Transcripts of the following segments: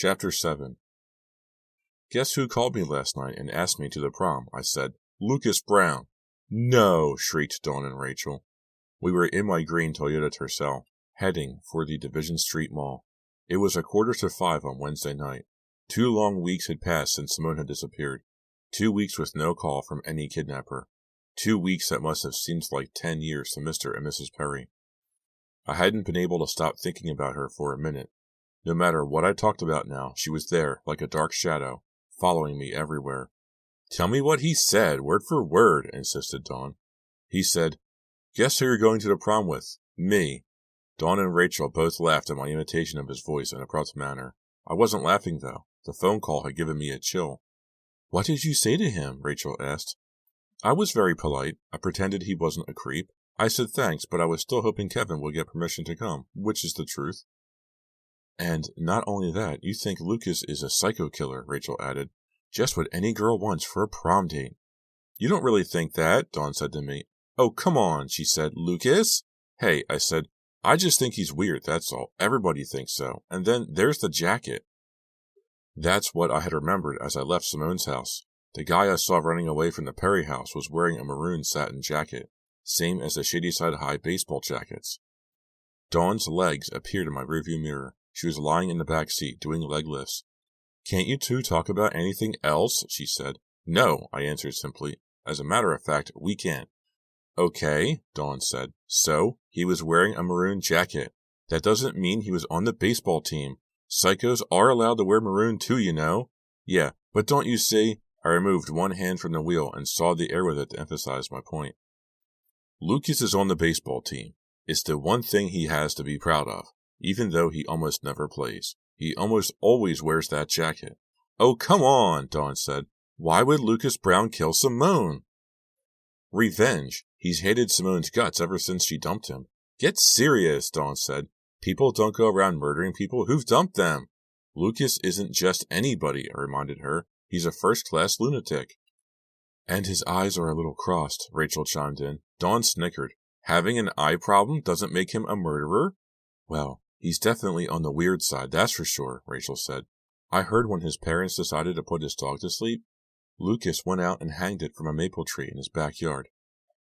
Chapter 7. Guess who called me last night and asked me to the prom? I said. Lucas Brown. No, shrieked Dawn and Rachel. We were in my green Toyota Tercel, heading for the Division Street Mall. It was 4:45 on Wednesday night. 2 long weeks had passed since Simone had disappeared. 2 weeks with no call from any kidnapper. 2 weeks that must have seemed like 10 years to Mr. and Mrs. Perry. I hadn't been able to stop thinking about her for a minute. No matter what I talked about now, she was there, like a dark shadow, following me everywhere. Tell me what he said, word for word, insisted Dawn. He said, Guess who you're going to the prom with? Me. Dawn and Rachel both laughed at my imitation of his voice in a abrupt manner. I wasn't laughing, though. The phone call had given me a chill. What did you say to him? Rachel asked. I was very polite. I pretended he wasn't a creep. I said thanks, but I was still hoping Kevin would get permission to come, which is the truth. And not only that, you think Lucas is a psycho killer, Rachel added. Just what any girl wants for a prom date. You don't really think that, Dawn said to me. Oh, come on, she said. Lucas? Hey, I said, I just think he's weird, that's all. Everybody thinks so. And then there's the jacket. That's what I had remembered as I left Simone's house. The guy I saw running away from the Perry house was wearing a maroon satin jacket, same as the Shadyside High baseball jackets. Dawn's legs appeared in my rearview mirror. She was lying in the back seat, doing leg lifts. Can't you two talk about anything else? She said. No, I answered simply. As a matter of fact, we can't. Okay, Dawn said. So, he was wearing a maroon jacket. That doesn't mean he was on the baseball team. Psychos are allowed to wear maroon too, you know. Yeah, but don't you see? I removed one hand from the wheel and sawed the air with it to emphasize my point. Lucas is on the baseball team. It's the one thing he has to be proud of, even though he almost never plays. He almost always wears that jacket. Oh, come on, Dawn said. Why would Lucas Brown kill Simone? Revenge. He's hated Simone's guts ever since she dumped him. Get serious, Dawn said. People don't go around murdering people who've dumped them. Lucas isn't just anybody, I reminded her. He's a first-class lunatic. And his eyes are a little crossed, Rachel chimed in. Dawn snickered. Having an eye problem doesn't make him a murderer? Well, he's definitely on the weird side, that's for sure, Rachel said. I heard when his parents decided to put his dog to sleep, Lucas went out and hanged it from a maple tree in his backyard.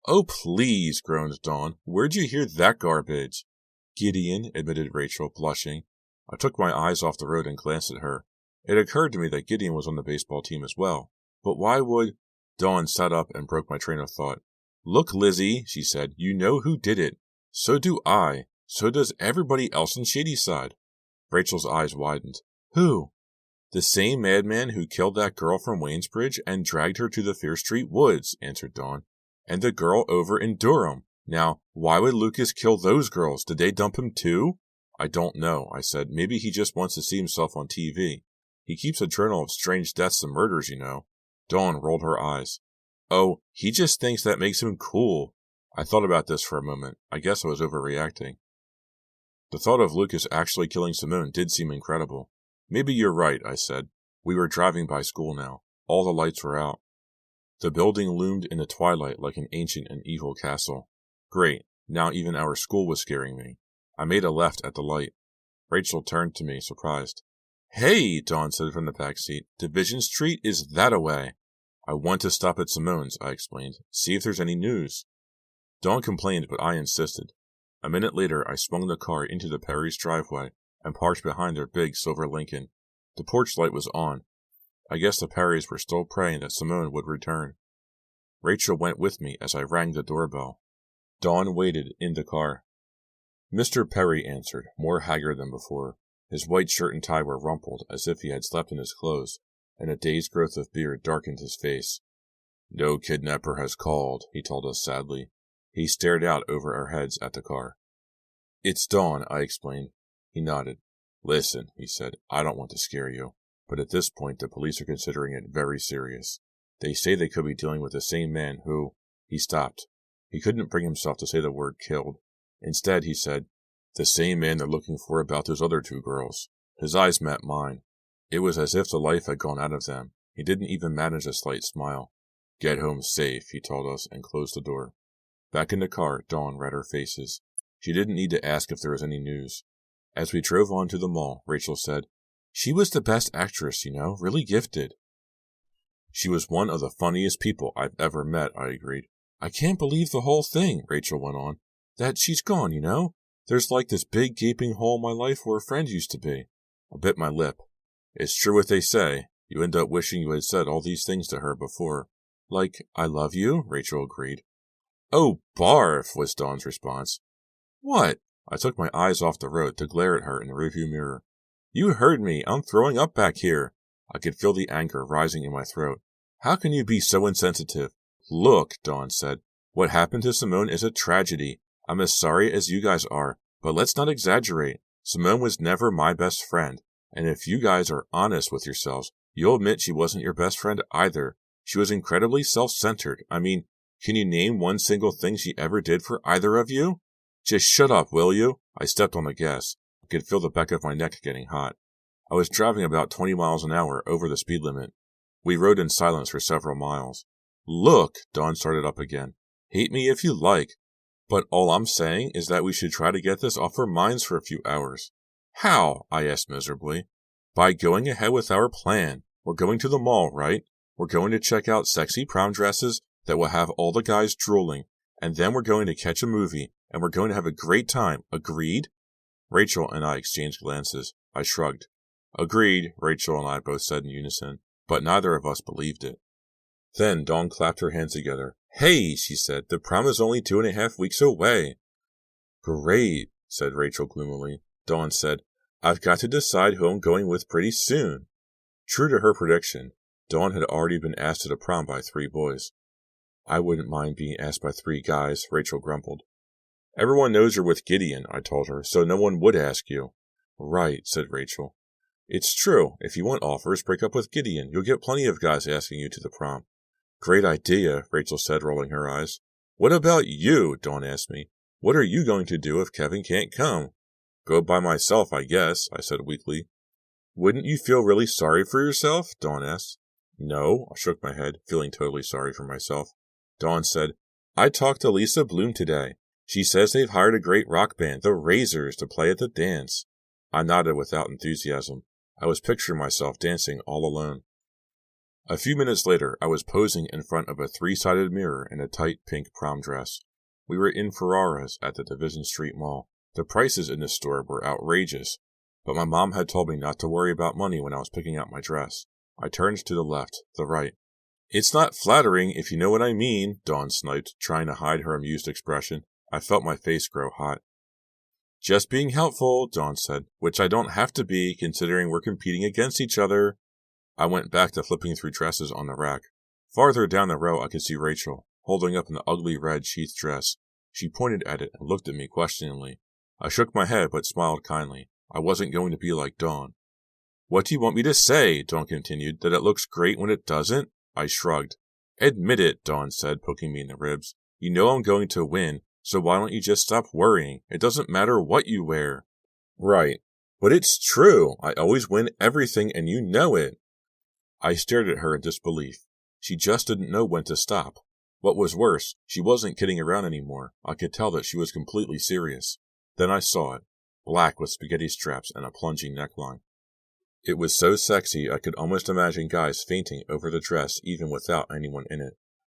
Oh, please, groaned Dawn. Where'd you hear that garbage? Gideon, admitted Rachel, blushing. I took my eyes off the road and glanced at her. It occurred to me that Gideon was on the baseball team as well. But why would... Dawn sat up and broke my train of thought. Look, Lizzie, she said, you know who did it. So do I. So does everybody else in Shadyside. Rachel's eyes widened. Who? The same madman who killed that girl from Waynesbridge and dragged her to the Fear Street woods, answered Dawn. And the girl over in Durham. Now, why would Lucas kill those girls? Did they dump him too? I don't know, I said. Maybe he just wants to see himself on TV. He keeps a journal of strange deaths and murders, you know. Dawn rolled her eyes. Oh, he just thinks that makes him cool. I thought about this for a moment. I guess I was overreacting. The thought of Lucas actually killing Simone did seem incredible. Maybe you're right, I said. We were driving by school now. All the lights were out. The building loomed in the twilight like an ancient and evil castle. Great. Now even our school was scaring me. I made a left at the light. Rachel turned to me, surprised. Hey, Dawn said from the back seat. Division Street is that-a-way. I want to stop at Simone's, I explained. See if there's any news. Dawn complained, but I insisted. A minute later, I swung the car into the Perry's driveway and parked behind their big silver Lincoln. The porch light was on. I guess the Perrys were still praying that Simone would return. Rachel went with me as I rang the doorbell. Dawn waited in the car. Mr. Perry answered, more haggard than before. His white shirt and tie were rumpled, as if he had slept in his clothes, and a day's growth of beard darkened his face. No kidnapper has called, he told us sadly. He stared out over our heads at the car. It's Dawn, I explained. He nodded. Listen, he said, I don't want to scare you, but at this point the police are considering it very serious. They say they could be dealing with the same man who... He stopped. He couldn't bring himself to say the word killed. Instead, he said, the same man they're looking for about those other 2 girls. His eyes met mine. It was as if the life had gone out of them. He didn't even manage a slight smile. Get home safe, he told us, and closed the door. Back in the car, Dawn read our faces. She didn't need to ask if there was any news. As we drove on to the mall, Rachel said, She was the best actress, really gifted. She was one of the funniest people I've ever met, I agreed. I can't believe the whole thing, Rachel went on. That she's gone, There's like this big gaping hole in my life where a friend used to be. I bit my lip. It's true what they say. You end up wishing you had said all these things to her before. Like, I love you, Rachel agreed. Oh, barf, was Dawn's response. What? I took my eyes off the road to glare at her in the rearview mirror. You heard me. I'm throwing up back here. I could feel the anger rising in my throat. How can you be so insensitive? Look, Dawn said. What happened to Simone is a tragedy. I'm as sorry as you guys are, but let's not exaggerate. Simone was never my best friend, and if you guys are honest with yourselves, you'll admit she wasn't your best friend either. She was incredibly self-centered. I mean, can you name one single thing she ever did for either of you? Just shut up, will you? I stepped on the gas. I could feel the back of my neck getting hot. I was driving about 20 miles an hour over the speed limit. We rode in silence for several miles. Look, Dawn started up again. Hate me if you like. But all I'm saying is that we should try to get this off our minds for a few hours. How? I asked miserably. By going ahead with our plan. We're going to the mall, right? We're going to check out sexy prom dresses that will have all the guys drooling, and then we're going to catch a movie, and we're going to have a great time. Agreed? Rachel and I exchanged glances. I shrugged. Agreed, Rachel and I both said in unison, but neither of us believed it. Then Dawn clapped her hands together. Hey, she said, the prom is only 2.5 weeks away. Great, said Rachel gloomily. Dawn said, I've got to decide who I'm going with pretty soon. True to her prediction, Dawn had already been asked to the prom by 3 boys. I wouldn't mind being asked by 3 guys, Rachel grumbled. Everyone knows you're with Gideon, I told her, so no one would ask you. Right, said Rachel. It's true. If you want offers, break up with Gideon. You'll get plenty of guys asking you to the prom. Great idea, Rachel said, rolling her eyes. What about you? Dawn asked me. What are you going to do if Kevin can't come? Go by myself, I guess, I said weakly. Wouldn't you feel really sorry for yourself? Dawn asked. No, I shook my head, feeling totally sorry for myself. Dawn said, I talked to Lisa Bloom today. She says they've hired a great rock band, the Razors, to play at the dance. I nodded without enthusiasm. I was picturing myself dancing all alone. A few minutes later, I was posing in front of a 3-sided mirror in a tight pink prom dress. We were in Ferrara's at the Division Street Mall. The prices in this store were outrageous, but my mom had told me not to worry about money when I was picking out my dress. I turned to the left, the right. It's not flattering, if you know what I mean, Dawn sniped, trying to hide her amused expression. I felt my face grow hot. Just being helpful, Dawn said, which I don't have to be, considering we're competing against each other. I went back to flipping through dresses on the rack. Farther down the row I could see Rachel, holding up an ugly red sheath dress. She pointed at it and looked at me questioningly. I shook my head but smiled kindly. I wasn't going to be like Dawn. What do you want me to say? Dawn continued. That it looks great when it doesn't? I shrugged. Admit it, Dawn said, poking me in the ribs. You know I'm going to win, so why don't you just stop worrying? It doesn't matter what you wear. Right. But it's true. I always win everything and you know it. I stared at her in disbelief. She just didn't know when to stop. What was worse, she wasn't kidding around anymore. I could tell that she was completely serious. Then I saw it. Black with spaghetti straps and a plunging neckline. It was so sexy I could almost imagine guys fainting over the dress even without anyone in it.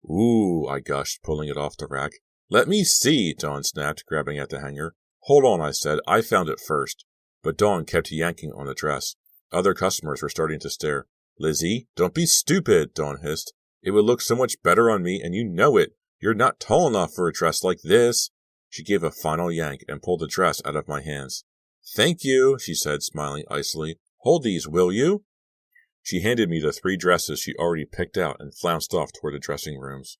Ooh, I gushed, pulling it off the rack. Let me see, Dawn snapped, grabbing at the hanger. Hold on, I said. I found it first. But Dawn kept yanking on the dress. Other customers were starting to stare. Lizzie, don't be stupid, Dawn hissed. It would look so much better on me, and you know it. You're not tall enough for a dress like this. She gave a final yank and pulled the dress out of my hands. Thank you, she said, smiling icily. Hold these, will you? She handed me the 3 dresses she already picked out and flounced off toward the dressing rooms.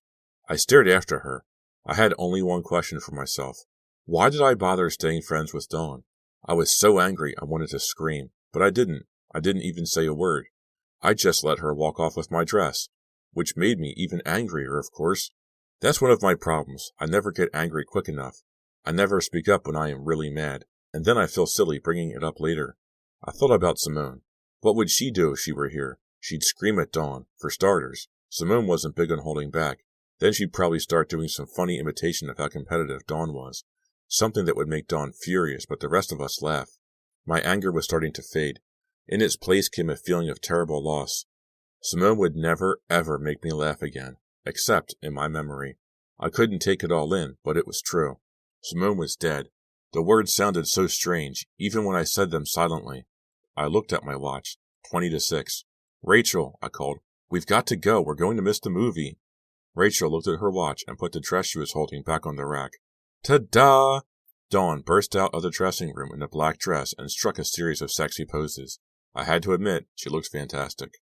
I stared after her. I had only one question for myself. Why did I bother staying friends with Dawn? I was so angry I wanted to scream, but I didn't. I didn't even say a word. I just let her walk off with my dress, which made me even angrier, of course. That's one of my problems. I never get angry quick enough. I never speak up when I am really mad, and then I feel silly bringing it up later. I thought about Simone. What would she do if she were here? She'd scream at Dawn, for starters. Simone wasn't big on holding back. Then she'd probably start doing some funny imitation of how competitive Dawn was. Something that would make Dawn furious, but the rest of us laugh. My anger was starting to fade. In its place came a feeling of terrible loss. Simone would never, ever make me laugh again, except in my memory. I couldn't take it all in, but it was true. Simone was dead. The words sounded so strange, even when I said them silently. I looked at my watch. 5:50. "Rachel," I called. "We've got to go. We're going to miss the movie." Rachel looked at her watch and put the dress she was holding back on the rack. Ta-da! Dawn burst out of the dressing room in a black dress and struck a series of sexy poses. I had to admit, she looked fantastic.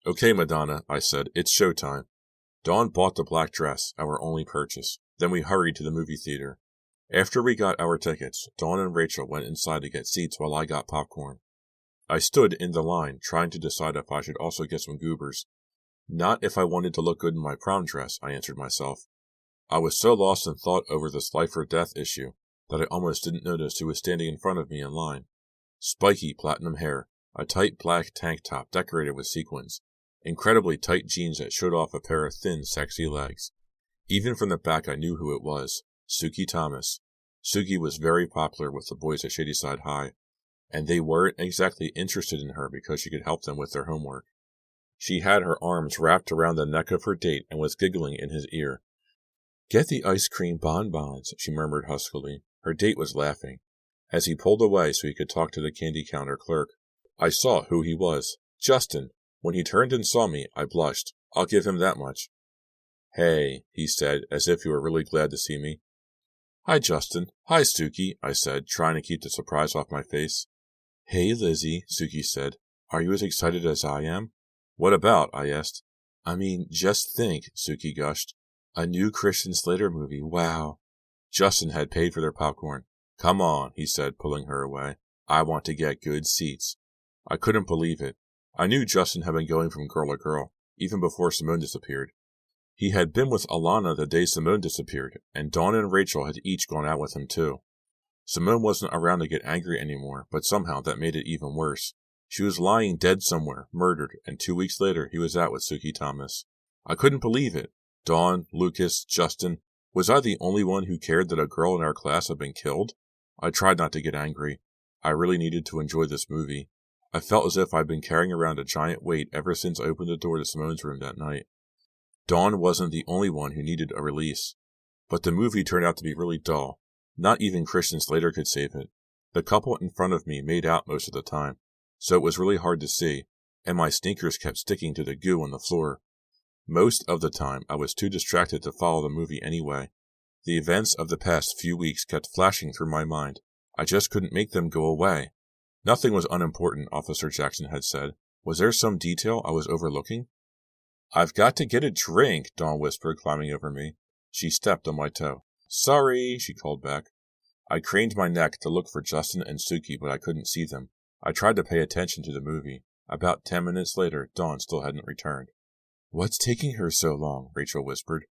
"Okay, Madonna," I said, "it's showtime." Dawn bought the black dress, our only purchase. Then we hurried to the movie theater. After we got our tickets, Dawn and Rachel went inside to get seats while I got popcorn. I stood in the line, trying to decide if I should also get some goobers. Not if I wanted to look good in my prom dress, I answered myself. I was so lost in thought over this life or death issue that I almost didn't notice who was standing in front of me in line. Spiky platinum hair, a tight black tank top decorated with sequins, incredibly tight jeans that showed off a pair of thin, sexy legs. Even from the back I knew who it was, Suki Thomas. Suki was very popular with the boys at Shadyside High, and they weren't exactly interested in her because she could help them with their homework. She had her arms wrapped around the neck of her date and was giggling in his ear. "Get the ice cream bonbons," she murmured huskily. Her date was laughing. As he pulled away so he could talk to the candy counter clerk, I saw who he was. Justin. When he turned and saw me, I blushed. I'll give him that much. "Hey," he said, as if he were really glad to see me. "Hi, Justin. Hi, Suki," I said, trying to keep the surprise off my face. "Hey, Lizzie," Suki said. "Are you as excited as I am?" "What about?" I asked. "I mean, just think," Suki gushed. "A new Christian Slater movie, wow." Justin had paid for their popcorn. "Come on," he said, pulling her away. "I want to get good seats." I couldn't believe it. I knew Justin had been going from girl to girl, even before Simone disappeared. He had been with Alana the day Simone disappeared, and Dawn and Rachel had each gone out with him too. Simone wasn't around to get angry anymore, but somehow that made it even worse. She was lying dead somewhere, murdered, and 2 weeks later he was out with Suki Thomas. I couldn't believe it. Dawn, Lucas, Justin. Was I the only one who cared that a girl in our class had been killed? I tried not to get angry. I really needed to enjoy this movie. I felt as if I'd been carrying around a giant weight ever since I opened the door to Simone's room that night. Dawn wasn't the only one who needed a release. But the movie turned out to be really dull. Not even Christian Slater could save it. The couple in front of me made out most of the time, so it was really hard to see, and my sneakers kept sticking to the goo on the floor. Most of the time, I was too distracted to follow the movie anyway. The events of the past few weeks kept flashing through my mind. I just couldn't make them go away. Nothing was unimportant, Officer Jackson had said. Was there some detail I was overlooking? "I've got to get a drink," Dawn whispered, climbing over me. She stepped on my toe. "Sorry," she called back. I craned my neck to look for Justin and Suki, but I couldn't see them. I tried to pay attention to the movie. About 10 minutes later, Dawn still hadn't returned. "What's taking her so long?" Rachel whispered.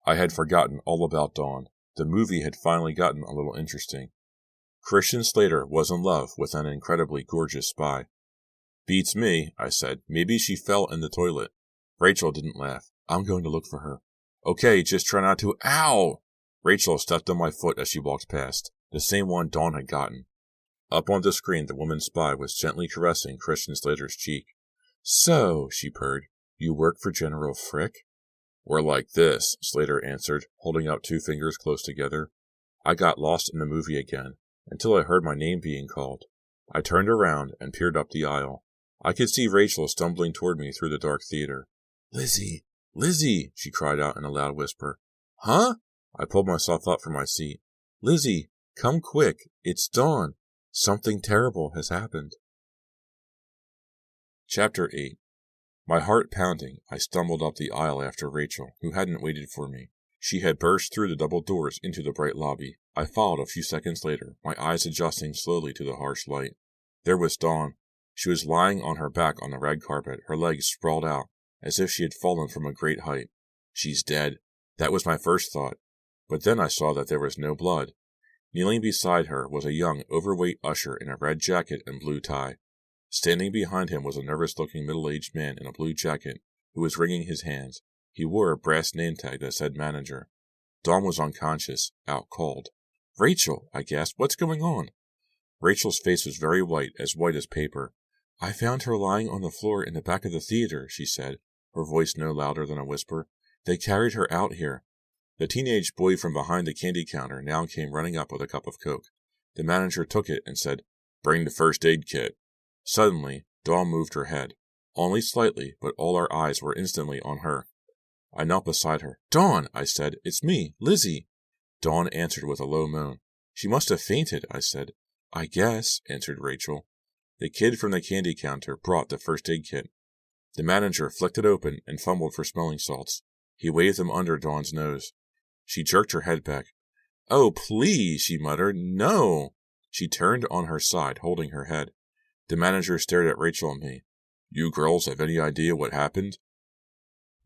I had forgotten all about Dawn. The movie had finally gotten a little interesting. Christian Slater was in love with an incredibly gorgeous spy. "Beats me," I said. "Maybe she fell in the toilet." Rachel didn't laugh. "I'm going to look for her." "Okay, just try not to—" Ow! Rachel stepped on my foot as she walked past, the same one Dawn had gotten. Up on the screen, the woman spy was gently caressing Christian Slater's cheek. "So," she purred, "you work for General Frick?" "We're like this," Slater answered, holding out 2 fingers close together. I got lost in the movie again, until I heard my name being called. I turned around and peered up the aisle. I could see Rachel stumbling toward me through the dark theater. "Lizzie! Lizzie!" she cried out in a loud whisper. "Huh?" I pulled myself up from my seat. "Lizzie, come quick. It's Dawn. Something terrible has happened." Chapter 8. My heart pounding, I stumbled up the aisle after Rachel, who hadn't waited for me. She had burst through the double doors into the bright lobby. I followed a few seconds later, my eyes adjusting slowly to the harsh light. There was Dawn. She was lying on her back on the red carpet, her legs sprawled out, as if she had fallen from a great height. She's dead. That was my first thought. But then I saw that there was no blood. Kneeling beside her was a young, overweight usher in a red jacket and blue tie. Standing behind him was a nervous-looking middle-aged man in a blue jacket who was wringing his hands. He wore a brass name tag that said manager. Dawn was unconscious, out cold. "Rachel," I gasped, "what's going on?" Rachel's face was very white as paper. I found her lying on the floor in the back of the theater, she said, her voice no louder than a whisper. They carried her out here. The teenage boy from behind the candy counter now came running up with a cup of Coke. The manager took it and said, Bring the first aid kit. Suddenly, Dawn moved her head. Only slightly, but all our eyes were instantly on her. I knelt beside her. Dawn, I said, it's me, Lizzie. Dawn answered with a low moan. She must have fainted, I said. I guess, answered Rachel. The kid from the candy counter brought the first aid kit. The manager flicked it open and fumbled for smelling salts. He waved them under Dawn's nose. She jerked her head back. Oh, please, she muttered. No. She turned on her side, holding her head. The manager stared at Rachel and me. You girls have any idea what happened?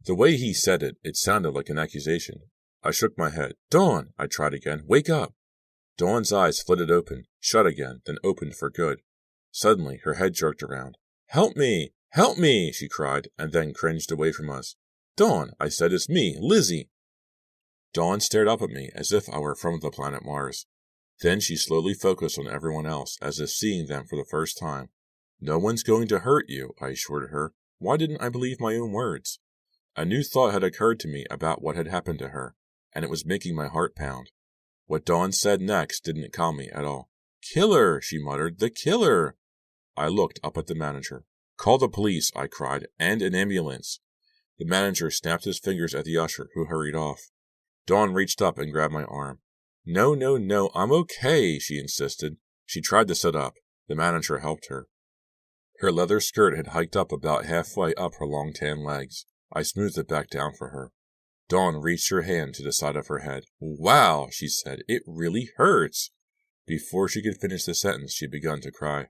The way he said it, it sounded like an accusation. I shook my head. Dawn, I tried again. Wake up. Dawn's eyes flitted open, shut again, then opened for good. Suddenly, her head jerked around. Help me! Help me! She cried, and then cringed away from us. Dawn, I said, it's me, Lizzie. Dawn stared up at me as if I were from the planet Mars. Then she slowly focused on everyone else, as if seeing them for the first time. No one's going to hurt you, I assured her. Why didn't I believe my own words? A new thought had occurred to me about what had happened to her, and it was making my heart pound. What Dawn said next didn't calm me at all. Killer, she muttered, the killer. I looked up at the manager. Call the police, I cried, and an ambulance. The manager snapped his fingers at the usher, who hurried off. Dawn reached up and grabbed my arm. No, I'm okay, she insisted. She tried to sit up. The manager helped her. Her leather skirt had hiked up about halfway up her long tan legs. I smoothed it back down for her. Dawn reached her hand to the side of her head. Wow, she said, it really hurts. Before she could finish the sentence, she had begun to cry.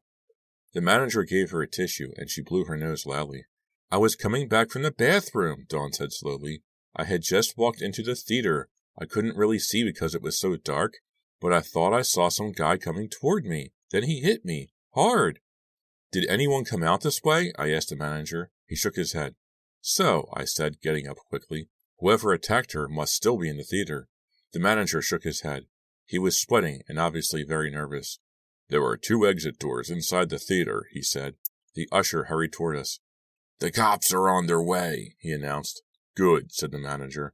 The manager gave her a tissue, and she blew her nose loudly. I was coming back from the bathroom, Dawn said slowly. I had just walked into the theater. I couldn't really see because it was so dark, but I thought I saw some guy coming toward me. Then he hit me. Hard. Did anyone come out this way? I asked the manager. He shook his head. So, I said, getting up quickly, whoever attacked her must still be in the theater. The manager shook his head. He was sweating and obviously very nervous. There are 2 exit doors inside the theater, he said. The usher hurried toward us. The cops are on their way, he announced. Good, said the manager.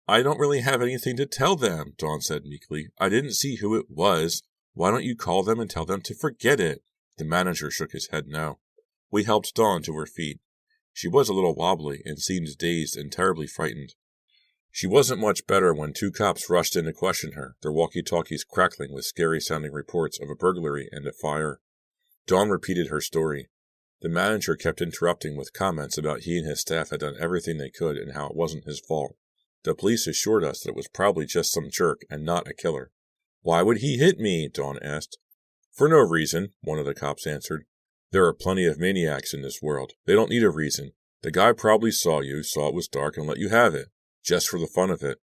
I don't really have anything to tell them, Dawn said meekly. I didn't see who it was. Why don't you call them and tell them to forget it? The manager shook his head no. We helped Dawn to her feet. She was a little wobbly and seemed dazed and terribly frightened. She wasn't much better when 2 cops rushed in to question her, their walkie-talkies crackling with scary-sounding reports of a burglary and a fire. Dawn repeated her story. The manager kept interrupting with comments about he and his staff had done everything they could and how it wasn't his fault. The police assured us that it was probably just some jerk and not a killer. Why would he hit me? Dawn asked. For no reason, one of the cops answered. There are plenty of maniacs in this world. They don't need a reason. The guy probably saw it was dark, and let you have it. Just for the fun of it.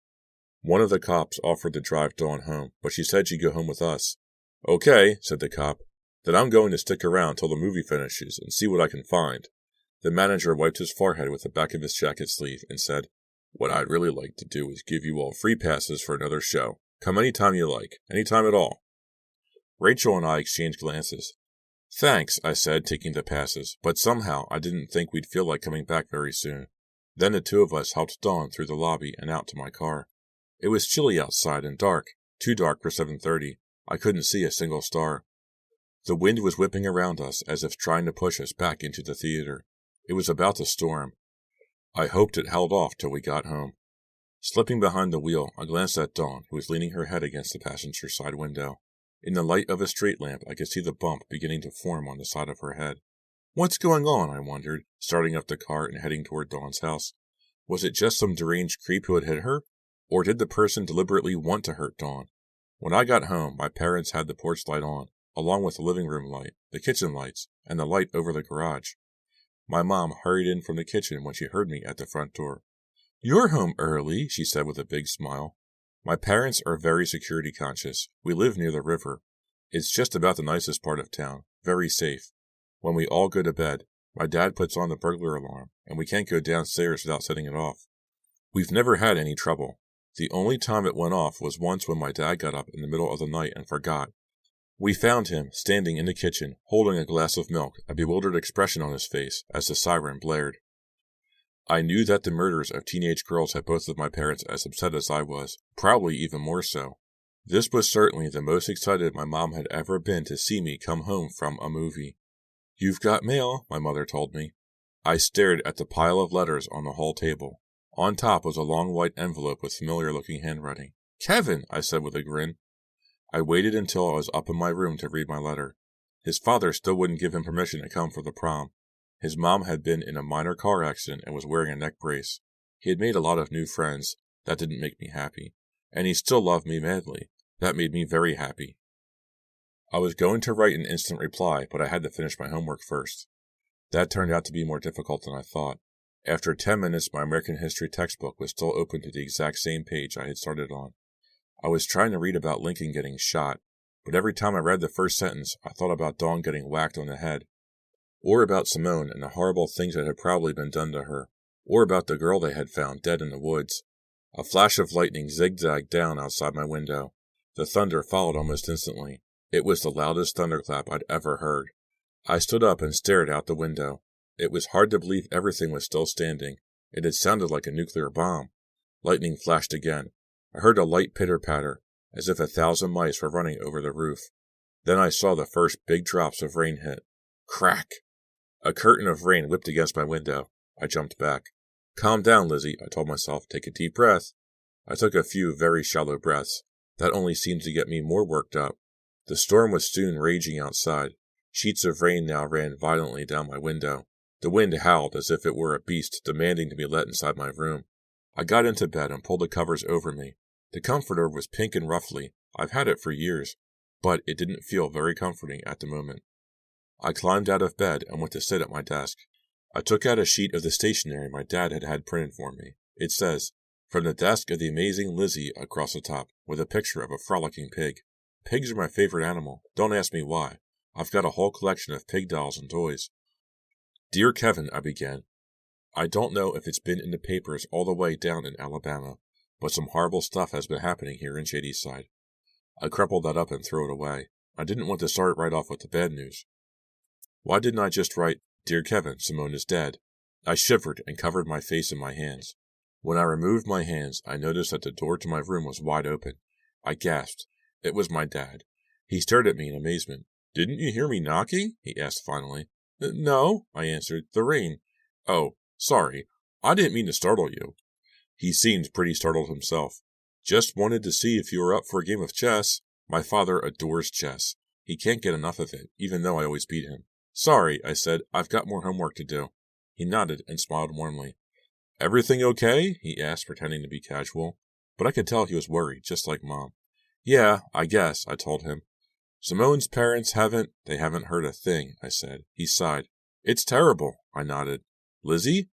One of the cops offered to drive Dawn home, but she said she'd go home with us. Okay, said the cop. Then I'm going to stick around till the movie finishes and see what I can find. The manager wiped his forehead with the back of his jacket sleeve and said, What I'd really like to do is give you all free passes for another show. Come any time you like, any time at all. Rachel and I exchanged glances. Thanks, I said, taking the passes, but somehow I didn't think we'd feel like coming back very soon. Then the 2 of us helped Dawn through the lobby and out to my car. It was chilly outside and dark, too dark for 7:30. I couldn't see a single star. The wind was whipping around us as if trying to push us back into the theater. It was about to storm. I hoped it held off till we got home. Slipping behind the wheel, I glanced at Dawn, who was leaning her head against the passenger side window. In the light of a street lamp, I could see the bump beginning to form on the side of her head. What's going on? I wondered, starting up the car and heading toward Dawn's house. Was it just some deranged creep who had hit her? Or did the person deliberately want to hurt Dawn? When I got home, my parents had the porch light on, along with the living room light, the kitchen lights, and the light over the garage. My mom hurried in from the kitchen when she heard me at the front door. You're home early, she said with a big smile. My parents are very security conscious. We live near the river. It's just about the nicest part of town, very safe. When we all go to bed, my dad puts on the burglar alarm, and we can't go downstairs without setting it off. We've never had any trouble. The only time it went off was once when my dad got up in the middle of the night and forgot. We found him standing in the kitchen, holding a glass of milk, a bewildered expression on his face as the siren blared. I knew that the murders of teenage girls had both of my parents as upset as I was, probably even more so. This was certainly the most excited my mom had ever been to see me come home from a movie. "You've got mail," my mother told me. I stared at the pile of letters on the hall table. On top was a long white envelope with familiar-looking handwriting. "Kevin," I said with a grin. I waited until I was up in my room to read my letter. His father still wouldn't give him permission to come for the prom. His mom had been in a minor car accident and was wearing a neck brace. He had made a lot of new friends. That didn't make me happy. And he still loved me madly. That made me very happy. I was going to write an instant reply, but I had to finish my homework first. That turned out to be more difficult than I thought. After 10 minutes, my American history textbook was still open to the exact same page I had started on. I was trying to read about Lincoln getting shot, but every time I read the first sentence, I thought about Dawn getting whacked on the head, or about Simone and the horrible things that had probably been done to her, or about the girl they had found dead in the woods. A flash of lightning zigzagged down outside my window. The thunder followed almost instantly. It was the loudest thunderclap I'd ever heard. I stood up and stared out the window. It was hard to believe everything was still standing. It had sounded like a nuclear bomb. Lightning flashed again. I heard a light pitter-patter, as if 1,000 mice were running over the roof. Then I saw the first big drops of rain hit. Crack! A curtain of rain whipped against my window. I jumped back. "Calm down, Lizzie," I told myself. "Take a deep breath." I took a few very shallow breaths. That only seemed to get me more worked up. The storm was soon raging outside. Sheets of rain now ran violently down my window. The wind howled as if it were a beast demanding to be let inside my room. I got into bed and pulled the covers over me. The comforter was pink and ruffly. I've had it for years, but it didn't feel very comforting at the moment. I climbed out of bed and went to sit at my desk. I took out a sheet of the stationery my dad had had printed for me. It says, "From the desk of the amazing Lizzie," across the top, with a picture of a frolicking pig. Pigs are my favorite animal. Don't ask me why. I've got a whole collection of pig dolls and toys. "Dear Kevin," I began. "I don't know if it's been in the papers all the way down in Alabama, but some horrible stuff has been happening here in Shadyside." I crumpled that up and threw it away. I didn't want to start right off with the bad news. Why didn't I just write, "Dear Kevin, Simone is dead"? I shivered and covered my face in my hands. When I removed my hands, I noticed that the door to my room was wide open. I gasped. It was my dad. He stared at me in amazement. "Didn't you hear me knocking?" he asked finally. "No," I answered. "The rain." "Oh, sorry. I didn't mean to startle you." He seemed pretty startled himself. "Just wanted to see if you were up for a game of chess. My father adores chess. He can't get enough of it, even though I always beat him." "Sorry," I said. "I've got more homework to do." He nodded and smiled warmly. "Everything okay?" he asked, pretending to be casual. But I could tell he was worried, just like Mom. "Yeah, I guess," I told him. "Simone's parents haven't heard a thing," I said. He sighed. "It's terrible," I nodded. "Lizzie?"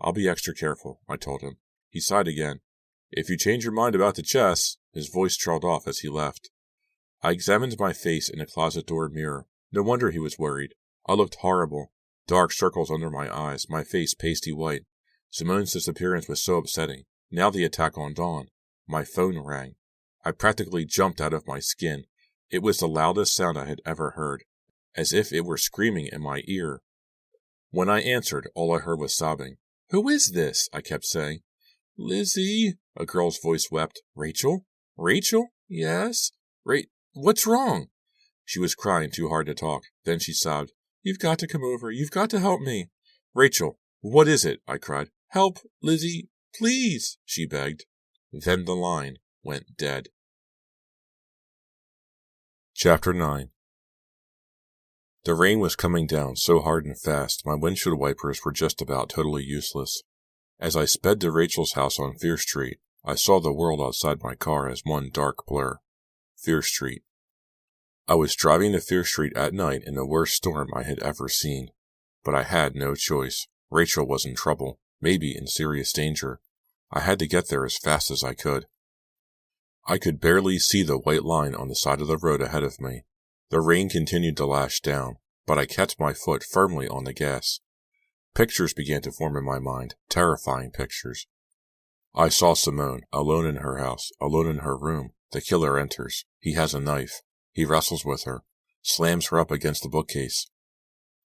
"I'll be extra careful," I told him. He sighed again. "If you change your mind about the chess," his voice trailed off as he left. I examined my face in a closet door mirror. No wonder he was worried. I looked horrible. Dark circles under my eyes, my face pasty white. Simone's disappearance was so upsetting. Now the attack on Dawn. My phone rang. I practically jumped out of my skin. It was the loudest sound I had ever heard, as if it were screaming in my ear. When I answered, all I heard was sobbing. "Who is this?" I kept saying. "Lizzie," a girl's voice wept. "Rachel? Rachel? Yes? What's wrong?" She was crying too hard to talk. Then she sobbed. "You've got to come over. You've got to help me." "Rachel, what is it?" I cried. "Help, Lizzie, please," she begged. Then the line went dead. Chapter 9. The rain was coming down so hard and fast, my windshield wipers were just about totally useless. As I sped to Rachel's house on Fear Street, I saw the world outside my car as one dark blur. Fear Street. I was driving to Fear Street at night in the worst storm I had ever seen. But I had no choice. Rachel was in trouble, maybe in serious danger. I had to get there as fast as I could. I could barely see the white line on the side of the road ahead of me. The rain continued to lash down, but I kept my foot firmly on the gas. Pictures began to form in my mind, terrifying pictures. I saw Simone, alone in her house, alone in her room. The killer enters. He has a knife. He wrestles with her, slams her up against the bookcase.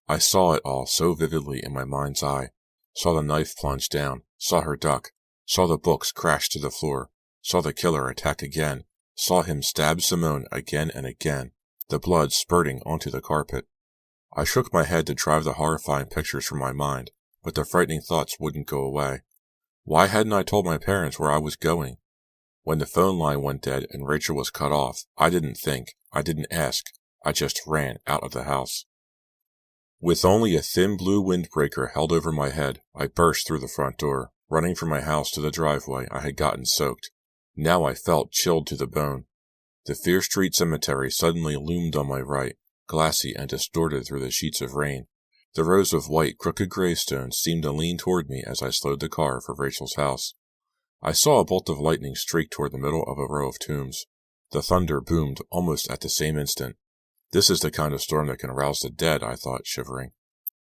I saw it all so vividly in my mind's eye. Saw the knife plunge down, saw her duck, saw the books crash to the floor, saw the killer attack again, saw him stab Simone again and again, the blood spurting onto the carpet. I shook my head to drive the horrifying pictures from my mind, but the frightening thoughts wouldn't go away. Why hadn't I told my parents where I was going? When the phone line went dead and Rachel was cut off, I didn't think, I didn't ask, I just ran out of the house. With only a thin blue windbreaker held over my head, I burst through the front door, running from my house to the driveway. I had gotten soaked. Now I felt chilled to the bone. The Fear Street Cemetery suddenly loomed on my right, glassy and distorted through the sheets of rain. The rows of white, crooked gravestones seemed to lean toward me as I slowed the car for Rachel's house. I saw a bolt of lightning streak toward the middle of a row of tombs. The thunder boomed almost at the same instant. This is the kind of storm that can rouse the dead, I thought, shivering.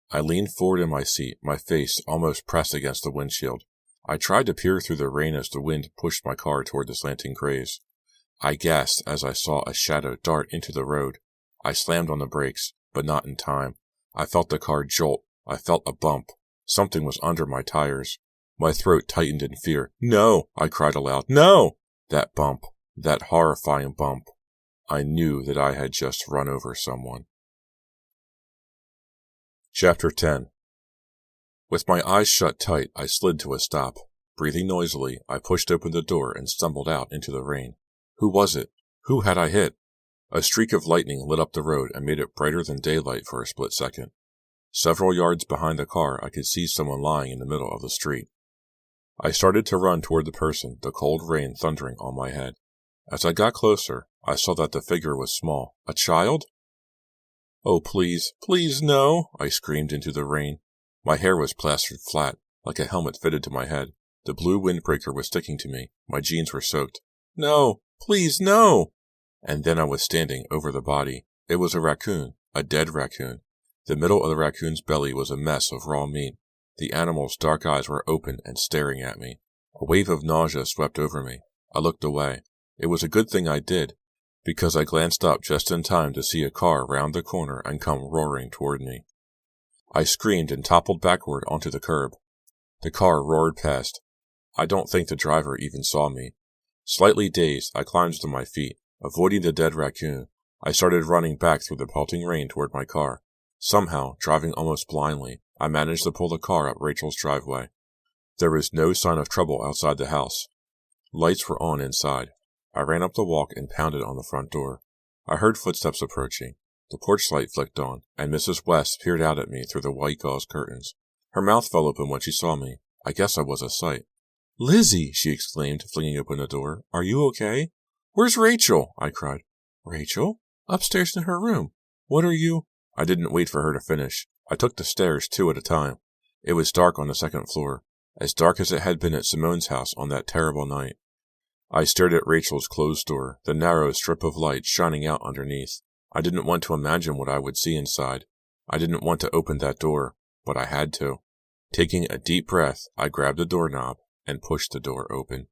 I leaned forward in my seat, my face almost pressed against the windshield. I tried to peer through the rain as the wind pushed my car toward the slanting graves. I gasped as I saw a shadow dart into the road. I slammed on the brakes, but not in time. I felt the car jolt. I felt a bump. Something was under my tires. My throat tightened in fear. No! I cried aloud. No! That bump. That horrifying bump. I knew that I had just run over someone. Chapter 10. With my eyes shut tight, I slid to a stop. Breathing noisily, I pushed open the door and stumbled out into the rain. Who was it? Who had I hit? A streak of lightning lit up the road and made it brighter than daylight for a split second. Several yards behind the car, I could see someone lying in the middle of the street. I started to run toward the person, the cold rain thundering on my head. As I got closer, I saw that the figure was small. A child? Oh, please, please, no! I screamed into the rain. My hair was plastered flat, like a helmet fitted to my head. The blue windbreaker was sticking to me. My jeans were soaked. No! Please, no! And then I was standing over the body. It was a raccoon, a dead raccoon. The middle of the raccoon's belly was a mess of raw meat. The animal's dark eyes were open and staring at me. A wave of nausea swept over me. I looked away. It was a good thing I did, because I glanced up just in time to see a car round the corner and come roaring toward me. I screamed and toppled backward onto the curb. The car roared past. I don't think the driver even saw me. Slightly dazed, I climbed to my feet. Avoiding the dead raccoon, I started running back through the pelting rain toward my car. Somehow, driving almost blindly, I managed to pull the car up Rachel's driveway. There was no sign of trouble outside the house. Lights were on inside. I ran up the walk and pounded on the front door. I heard footsteps approaching. The porch light flicked on, and Mrs. West peered out at me through the white gauze curtains. Her mouth fell open when she saw me. I guess I was a sight. "Lizzie!" she exclaimed, flinging open the door. "Are you okay?" "Where's Rachel?" I cried. "Rachel? Upstairs in her room. What are you—" I didn't wait for her to finish. I took the stairs 2 at a time. It was dark on the second floor, as dark as it had been at Simone's house on that terrible night. I stared at Rachel's closed door, the narrow strip of light shining out underneath. I didn't want to imagine what I would see inside. I didn't want to open that door, but I had to. Taking a deep breath, I grabbed the doorknob and pushed the door open.